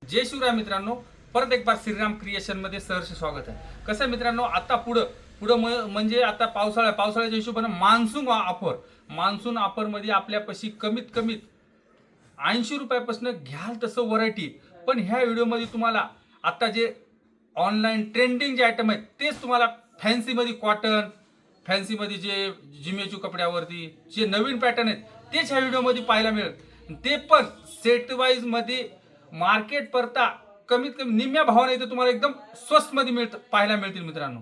जय शिवराय मित्रांनो, परत एक बार श्रीराम क्रिएशन मध्ये सहर्ष स्वागत आहे. कसं मित्रांनो, आता म्हणजे आता पावसाळ्याच्या हिशोबाने मान्सून ऑफर मध्ये आपल्यापाशी कमीत कमी 80 रुपयापासून घ्याल तसं व्हरायटी. पण ह्या व्हिडिओमध्ये तुम्हाला आता जे ऑनलाईन ट्रेंडिंग जे आयटम आहेत तेच तुम्हाला फॅन्सीमध्ये कॉटन, फॅन्सीमध्ये जे जिमेचू कपड्यावरती जे नवीन पॅटर्न आहेत तेच ह्या व्हिडिओमध्ये पाहायला मिळेल. ते पण सेट वाईज मध्ये मार्केट परता कमीत कमी निम्म्या भावाने इथे तुम्हाला एकदम स्वस्त मध्ये पाहायला मिळतील मित्रांनो.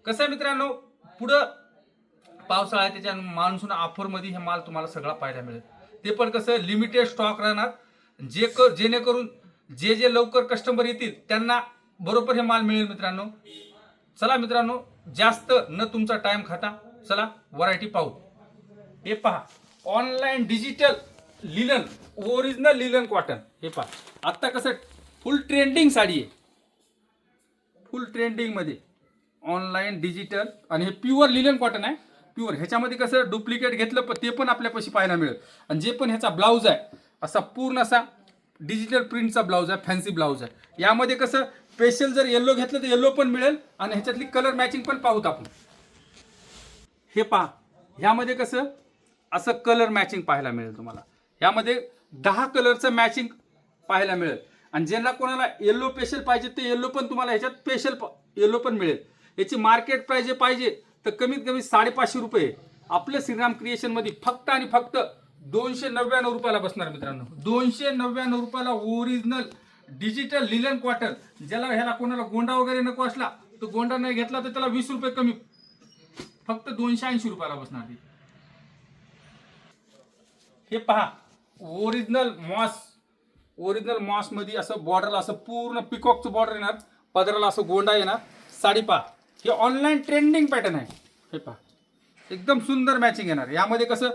कसं आहे मित्रांनो, पुढं पावसाळा आहे त्याच्या मान्सून ऑफर मध्ये हे माल तुम्हाला सगळा पाहायला मिळेल. ते पण कसं लिमिटेड स्टॉक राहणार, जेणेकरून जे लवकर कस्टमर येतील त्यांना बरोबर हे माल मिळेल मित्रांनो. चला मित्रांनो, जास्त न तुमचा टाइम खाता चला व्हरायटी पाहू. हे पहा, online digital linen, original linen cotton. हे पहा, आता कसं फुल ट्रेंडिंग साडी आहे, फुल ट्रेंडिंग मध्ये ऑनलाईन डिजिटल. आणि हे प्युअर लिलन कॉटन आहे, प्युअर. ह्याच्यामध्ये कसं डुप्लिकेट घेतलं ते पण आपल्यापाशी पाहायला मिळेल. आणि जे पण ह्याचा ब्लाऊज आहे असा पूर्ण असा डिजिटल प्रिंटचा ब्लाऊज आहे, फॅन्सी ब्लाऊज आहे. यामध्ये कसं स्पेशल जर येल्लो घेतलं तर येल्लो पण मिळेल आणि ह्याच्यातली कलर मॅचिंग पण पाहूत आपण. हे पहा, ह्यामध्ये कसं असं कलर मॅचिंग पाहायला मिळेल तुम्हाला. ह्यामध्ये 10 कलरचं मॅचिंग पाहायला मिळेल. आणि ज्यांना कोणाला येल्लो स्पेशल पाहिजे ते येल्लो पण तुम्हाला ह्याच्यात स्पेशल येल्लो पण मिळेल. याची मार्केट प्राइस जे पाहिजे तर कमीत कमी 550 रुपये आपलं श्रीराम क्रिएशन मध्ये फक्त आणि फक्त 299 रुपयाला बसणार मित्रांनो. 299 रुपयाला ओरिजिनल डिजिटल लिलन कॉटन. ह्याला कोणाला गोंडा वगैरे नको असला तर गोंडा नाही घेतला तर त्याला 20 रुपये कमी, फक्त 280 रुपयाला बसणार. हे पहा, ओरिजिनल मॉस मध्ये असं बॉर्डरला असं पूर्ण पिकॉकचं बॉर्डर येणार, पदराला असं गोंडा येणार. साडी पहा, हे ऑनलाईन ट्रेंडिंग पॅटर्न आहे. हे पहा, एकदम सुंदर मॅचिंग येणार. यामध्ये कसं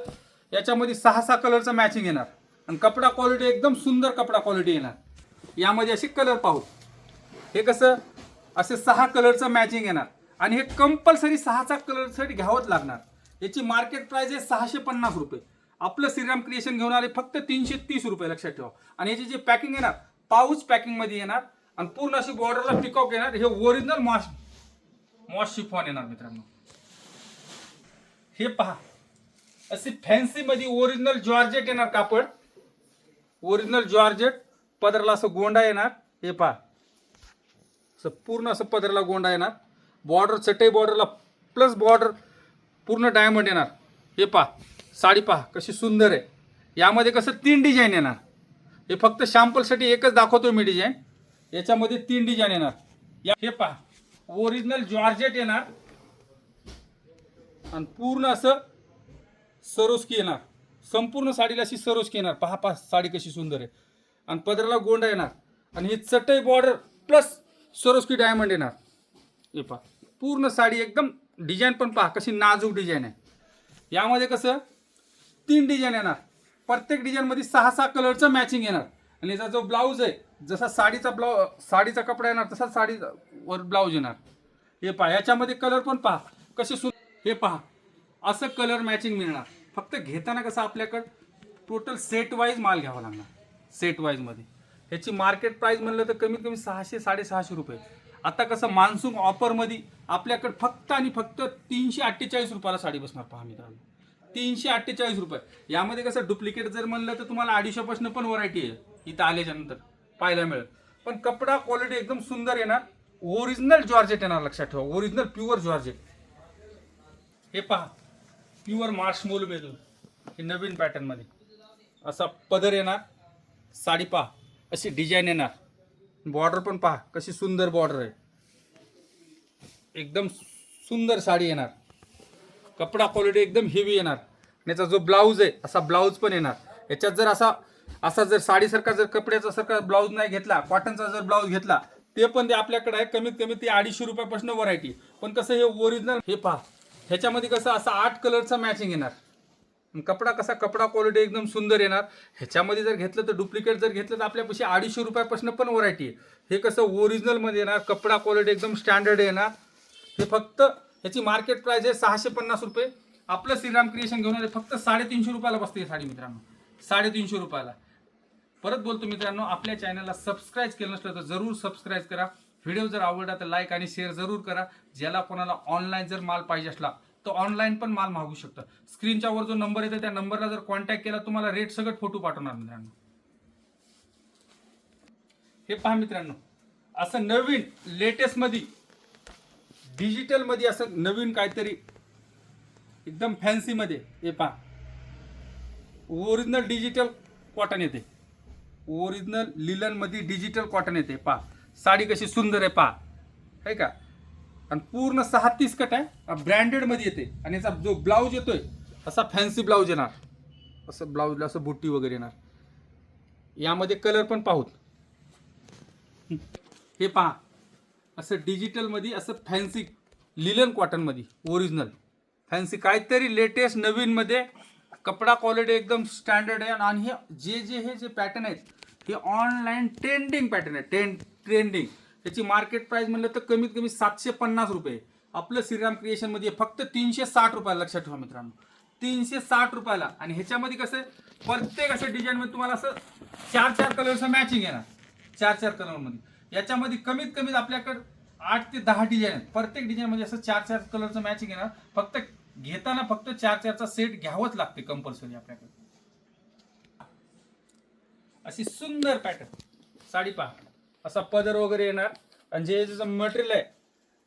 याच्यामध्ये 6 कलरचं मॅचिंग येणार आणि कपडा क्वालिटी एकदम सुंदर कपडा क्वालिटी येणार. यामध्ये असे कलर पाहू. हे कसं असे 6 कलरचं मॅचिंग येणार आणि हे कंपल्सरी 6चा कलरसाठी घ्यावंच लागणार. याची मार्केट प्राइस आहे 650 रुपये. आपलं श्रीराम क्रिएशन घेऊन आले फक्त 330 रुपये, लक्षात ठेवा. आणि याची जी पॅकिंग येणार पाऊच पॅकिंग मध्ये येणार आणि पूर्ण अशी बॉर्डरला पिकॉक येणार. हे ओरिजिनल मॉस शिफॉन येणार मित्रांनो. हे पहा, अशी फॅन्सी मध्ये ओरिजिनल जॉर्जेट येणार कापड, ओरिजिनल जॉर्जेट. पदरला असं गोंडा येणार. हे पहा, असं पूर्ण असं पदरला गोंडा येणार. बॉर्डर चटई बॉर्डरला प्लस बॉर्डर पूर्ण डायमंड येणार. हे पहा, साडी पहा कशी सुंदर आहे. यामध्ये कसं 3 डिझाईन येणार. हे फक्त सॅम्पलसाठी एकच दाखवतो मी डिझाईन. याच्यामध्ये 3 डिझाईन येणार. हे पहा, ओरिजिनल जॉर्जेट येणार आणि पूर्ण असं सरोस्की येणार. संपूर्ण साडीला अशी सरोस्की येणार. पहा साडी कशी सुंदर आहे. आणि पदराला गोंडा येणार आणि ही चटई बॉर्डर प्लस सरोस्की डायमंड येणार. हे पहा, पूर्ण साडी एकदम डिझाईन पण पहा कशी नाजूक डिझाईन आहे. यामध्ये कसं 3 डिझाईन येणार. प्रत्येक डिझाईन मध्ये 6 कलरचं मॅचिंग येणार. आणि याचा जो ब्लाऊज आहे जसा साडीचा कपडा येणार तसा साडीवर ब्लाऊज येणार. हे पहा, याच्यामध्ये कलर पण पहा कसे हे पहा, असं कलर मॅचिंग मिळणार. फक्त घेताना कसं आपल्याकडं टोटल सेट वाईज माल घ्यावा लागणार. सेट वाईज मध्ये ह्याची मार्केट प्राइस म्हणलं तर कमीत कमी 600-650 रुपये. आता कसं मान्सून ऑफर मध्ये आपल्याकडे फक्त आणि फक्त 348 रुपयाला साडी बसणार. पहा मित्रांनो, 348 रुपये. यामध्ये कसं डुप्लिकेट जर म्हणलं तर तुम्हाला 250 पासून पण व्हरायटी आहे इथं आल्याच्या नंतर पाहायला मिळेल. पण कपडा क्वालिटी एकदम सुंदर येणार. ओरिजिनल जॉर्जेट येणार, लक्षात ठेवा. Original pure georgette. हे पहा, प्युअर मार्शमोल बेलून हे नवीन पॅटर्न मध्ये असा पदर येणार. साडी पहा अशी डिझाईन येणार. बॉर्डर पण पहा कशी सुंदर बॉर्डर आहे. एकदम सुंदर साडी येणार. कपडा क्वालिटी एकदम हेवी येणार. याचा जो ब्लाऊज आहे असा ब्लाऊज पण येणार. याच्यात जर असा जर साडीसारखा जर कपड्याचा सारखा ब्लाऊज नाही घेतला, कॉटनचा जर ब्लाऊज घेतला ते पण ते आपल्याकडे आहे. कमीत कमी ते 250 रुपयापासून व्हरायटी. पण कसं हे ओरिजिनल. हे पहा, ह्याच्यामध्ये कसं असा 8 कलरचा मॅचिंग येणार. कपडा कपडा क्वालिटी एकदम सुंदर येणार. ह्याच्यामध्ये जर घेतलं तर डुप्लिकेट जर घेतलं तर आपल्यापाशी 250 रुपयापासून पण व्हरायटी आहे. हे कसं ओरिजिनल मध्ये येणार. कपडा क्वालिटी एकदम स्टँडर्ड येणार. हे फक्त ह्याची मार्केट प्राइस आहे 650 रुपये. आपलं श्रीराम क्रिएशन घेऊन आले फक्त 350 रुपयाला बसते साडी मित्रांनो. 350 रुपयाला. परत बोलतो मित्रांनो, आपल्या चॅनलला सबस्क्राईब केलं नसलं तर जरूर सबस्क्राईब करा. व्हिडिओ जर आवडला तर लाईक आणि शेअर जरूर करा. ज्याला कोणाला ऑनलाईन जर माल पाहिजे असला तर ऑनलाईन पण माल मागू शकता. स्क्रीनच्या वर जो नंबर येतो त्या नंबरला जर कॉन्टॅक्ट केला तुम्हाला रेट सगळं फोटो पाठवणार मित्रांनो. हे पहा मित्रांनो, असं नवीन लेटेस्ट मध्ये डिजिटल मध्ये असं नवीन काहीतरी एकदम फॅन्सी मध्ये. हे पहा, ओरिजिनल डिजिटल कॉटन येते, ओरिजिनल लिलन मध्ये डिजिटल कॉटन येते. पहा साडी कशी सुंदर आहे पहा, आहे का. आणि पूर्ण 36 कट आहे, ब्रँडेड मध्ये येते. आणि याचा जो ब्लाऊज येतोय असा फॅन्सी ब्लाऊज येणार, असं ब्लाऊजला असं बुट्टी वगैरे येणार. यामध्ये कलर पण पाहूत. हे पहा, असं डिजिटल मध्ये असं फॅन्सी लिलन कॉटन मध्ये ओरिजिनल फॅन्सी काहीतरी लेटेस्ट नवीन मध्ये. कपडा क्वालिटी एकदम स्टँडर्ड आहे. आणि हे जे पॅटर्न आहेत हे ऑनलाईन ट्रेंडिंग पॅटर्न आहे. ट्रेंडिंग त्याची मार्केट प्राइस म्हणलं तर कमीत कमी 750 रुपये. आपलं श्रीराम क्रिएशन मध्ये फक्त 360 रुपयाला. लक्षात ठेवा मित्रांनो, 360 रुपयाला. आणि ह्याच्यामध्ये कसं प्रत्येक असं डिझाईन मध्ये तुम्हाला असं 4 कलरचं मॅचिंग येणार. 4 कलर मध्ये याच्यामध्ये कमीत कमीत आपल्याकडे 8 ते 10 डिझाईन आहेत. प्रत्येक डिझाईन मध्ये असं 4 कलरचं मॅचिंग येणार. फक्त घेताना फक्त 4 सेट घ्यावंच लागते कंपल्सरी आपल्याकडे. अशी सुंदर पॅटर्न साडी पहा, असा पदर वगैरे येणार. आणि जे मटेरियल आहे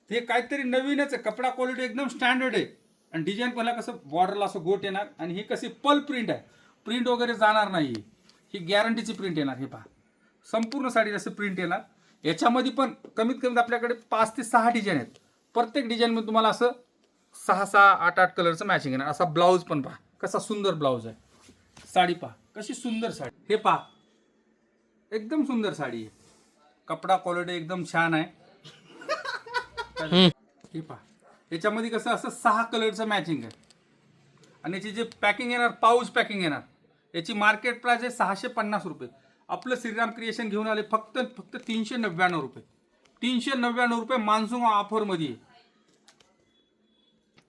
ते काहीतरी नवीनच आहे. कपडा क्वालिटी एकदम स्टँडर्ड आहे. आणि डिझाईन पहिला कसं बॉर्डरला असं गोट येणार. आणि ही कशी पल प्रिंट आहे, प्रिंट वगैरे जाणार नाही. ही गॅरंटीची प्रिंट येणार. हे पहा, संपूर्ण साडी असं प्रिंट येणार. याच्यामध्ये पण कमीत कमी आपल्याकडे 5 ते 6 डिझाईन आहेत. प्रत्येक डिझाईनमध्ये तुम्हाला असं 6, 8 कलरचं मॅचिंग येणार. असा ब्लाऊज पण पहा, कसा सुंदर ब्लाऊज आहे. साडी पहा कशी सुंदर साडी. हे पहा, एकदम सुंदर साडी आहे. कपडा क्वालिटी एकदम छान आहे. हे पहा, याच्यामध्ये कसं असं 6 कलरचं मॅचिंग आहे. आणि याची जे पॅकिंग येणार, पाऊच पॅकिंग येणार. याची मार्केट प्राइस आहे 650 रुपये. आपलं श्रीराम क्रिएशन घेऊन आले फक्त 399 रुपये. 399 रुपये मान्सून ऑफरमध्ये.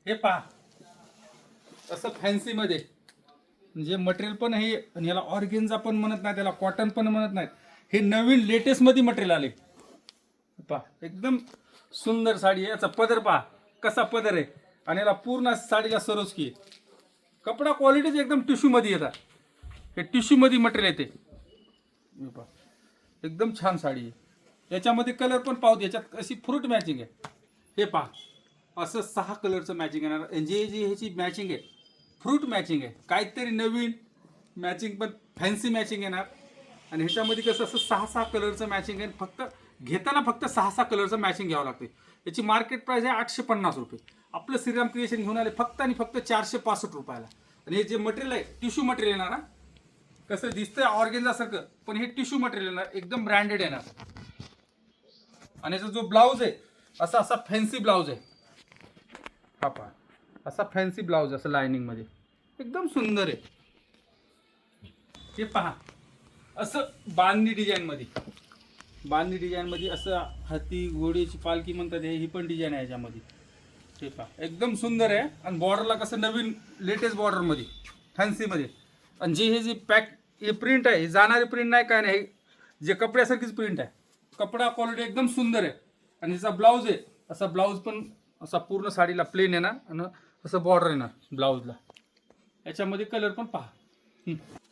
हे पहा, असं फॅन्सी मध्ये म्हणजे मटेरियल पण हे. आणि याला ऑर्गेन्झा पण म्हणत नाही, त्याला कॉटन पण म्हणत नाहीत. हे नवीन लेटेस्ट मध्ये मटेरियल आले. पहा एकदम सुंदर साडी आहे. याचा पदर पहा कसा पदर आहे. आणि याला पूर्ण साडीला सरोजकी आहे. कपडा क्वालिटीच एकदम टिश्यू मध्ये येतात. हे टिश्यू मध्ये मटेरियल येते. पहा एकदम छान साडी आहे. याच्यामध्ये कलर पण पाहू. याच्यात अशी फ्रूट मॅचिंग आहे. हे पहा, असं 6 कलरचं मॅचिंग येणार. जे ह्याची मॅचिंग आहे फ्रूट मॅचिंग आहे. काहीतरी नवीन मॅचिंग पण फॅन्सी मॅचिंग येणार. आणि ह्याच्यामध्ये कसं असं 6 कलरचं मॅचिंग आहे. फक्त घेताना फक्त 6 कलरचं मॅचिंग घ्यावं लागते. याची मार्केट प्राइस आहे 850 रुपये. आपलं श्रीराम क्रिएशन घेऊन आले फक्त आणि फक्त 465 रुपयाला. आणि हे जे मटेरियल आहे टिश्यू मटेरियल येणार. ना कसं दिसतंय ऑर्गेन्झासारखं, पण हे टिश्यू मटेरियल येणार. एकदम ब्रँडेड येणार. आणि याचा जो ब्लाऊज आहे असा फॅन्सी ब्लाऊज आहे. हा पहा, असा फॅन्सी ब्लाऊज असं लाइनिंग मध्ये एकदम सुंदर आहे. हे पहा, असं बांधणी डिझाईन मध्ये असं हाती घोडीची पालखी म्हणतात. ही पण डिझाईन आहे याच्यामध्ये. हे पहा एकदम सुंदर आहे. आणि बॉर्डरला कसं नवीन लेटेस्ट बॉर्डर मध्ये फॅन्सी मध्ये. आणि हे हे प्रिंट आहे, हे जाणारी प्रिंट नाही काय नाही, जे कपड्यासारखीच प्रिंट आहे. कपडा क्वालिटी एकदम सुंदर आहे. आणि याचा ब्लाऊज आहे असा, ब्लाऊज पण असा पूर्ण साडीला प्लेन येणार. आणि असं बॉर्डर येणार ब्लाऊजला. याच्यामध्ये कलर पण पहा.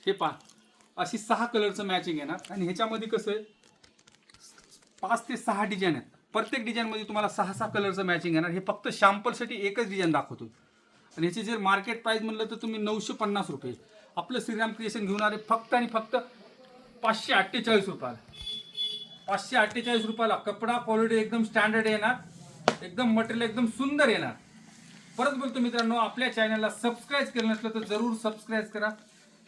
हे पहा, अशी 6 कलरचं मॅचिंग येणार. आणि ह्याच्यामध्ये कसं आहे 5 ते 6 डिझाईन आहेत. प्रत्येक डिझाईनमध्ये तुम्हाला 6 कलरचं मॅचिंग येणार. हे फक्त शॅम्पलसाठी एकच डिझाईन दाखवतो. आणि ह्याची जर मार्केट प्राइस म्हणलं तर तुम्ही 950 रुपये. आपलं श्रीराम क्रिएशन घेऊन आले फक्त आणि फक्त 548 रुपयाला. 548 रुपयाला. कपडा क्वालिटी एकदम स्टँडर्ड येणार. एकदम मटेरियल एकदम सुंदर येणार. परत बोलतो मित्रांनो, आपल्या चॅनलला सबस्क्राईब केलं नसलं तर जरूर सबस्क्राईब करा.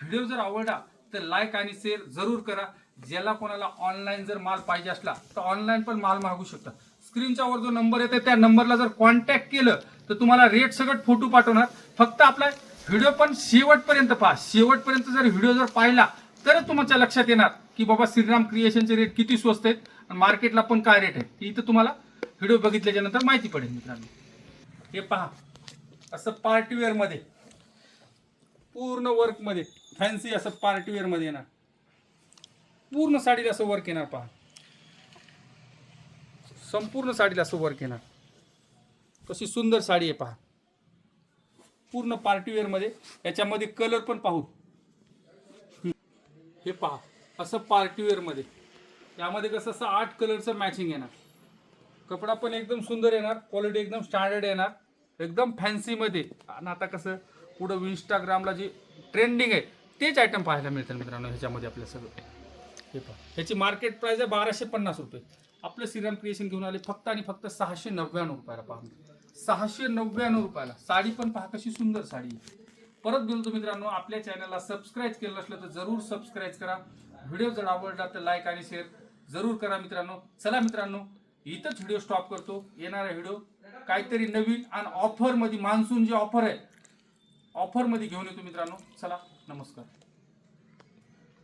व्हिडिओ जर आवडला तर लाईक आणि शेअर जरूर करा. ज्याला कोणाला ऑनलाईन जर माल पाहिजे असला तर ऑनलाईन पण माल मागू शकता. स्क्रीनच्या वर जो नंबर येतो त्या नंबरला जर कॉन्टॅक्ट केलं तर तुम्हाला रेट सगळं फोटो पाठवणार. फक्त आपला व्हिडिओ पण शेवटपर्यंत पहा. शेवटपर्यंत जर व्हिडिओ जर पाहिला तर तुमच्या लक्षात येणार की बाबा श्रीराम क्रिएशनचे रेट किती स्वस्त आहेत आणि मार्केटला पण काय रेट आहे. इथं तुम्हाला व्हिडिओ बघितल्याच्या नंतर माहिती पडेल मित्रांनो. हे पहा, असं पार्टीवेअर मध्ये पूर्ण वर्क मध्ये फॅन्सी असं पार्टीवेअर मध्ये येणार. पूर्ण साडीला असं वर्क येणार पहा, संपूर्ण साडीला असं वर्क येणार. कशी सुंदर साडी आहे पहा, पूर्ण पार्टीवेअर मध्ये. याच्यामध्ये कलर पण पाहू, हे पहा असं पार्टीवेअर मध्ये. यामध्ये कसं असं 8 कलरचं मॅचिंग येणार. कपडा पण एकदम सुंदर येणार, क्वालिटी एकदम स्टँडर्ड येणार, एकदम फॅन्सी मध्ये. आणि आता कसं पुढं इंस्टाग्रामला जे ट्रेंडिंग आहे तेच आयटम पाहायला मिळतात मित्रांनो ह्याच्यामध्ये आपल्या सगळं. हे पहा, ह्याची मार्केट प्राइस आहे 1250 रुपये. आपलं श्रीराम क्रिएशन घेऊन आले फक्त आणि फक्त 699 रुपयाला. पहा 699 रुपयाला साडी पण पहा कशी सुंदर साडी आहे. परत बोलतो मित्रांनो, आपल्या चॅनलला सबस्क्राईब केलं असलं तर जरूर सबस्क्राईब करा. व्हिडिओ जर आवडला तर लाईक आणि शेअर जरूर करा मित्रांनो. चला मित्रांनो, इथंच व्हिडिओ स्टॉप करतो. येणारा व्हिडिओ काहीतरी नवीन आणि ऑफरमध्ये, मान्सून जी ऑफर आहे ऑफरमध्ये घेऊन येतो मित्रांनो. चला, नमस्कार.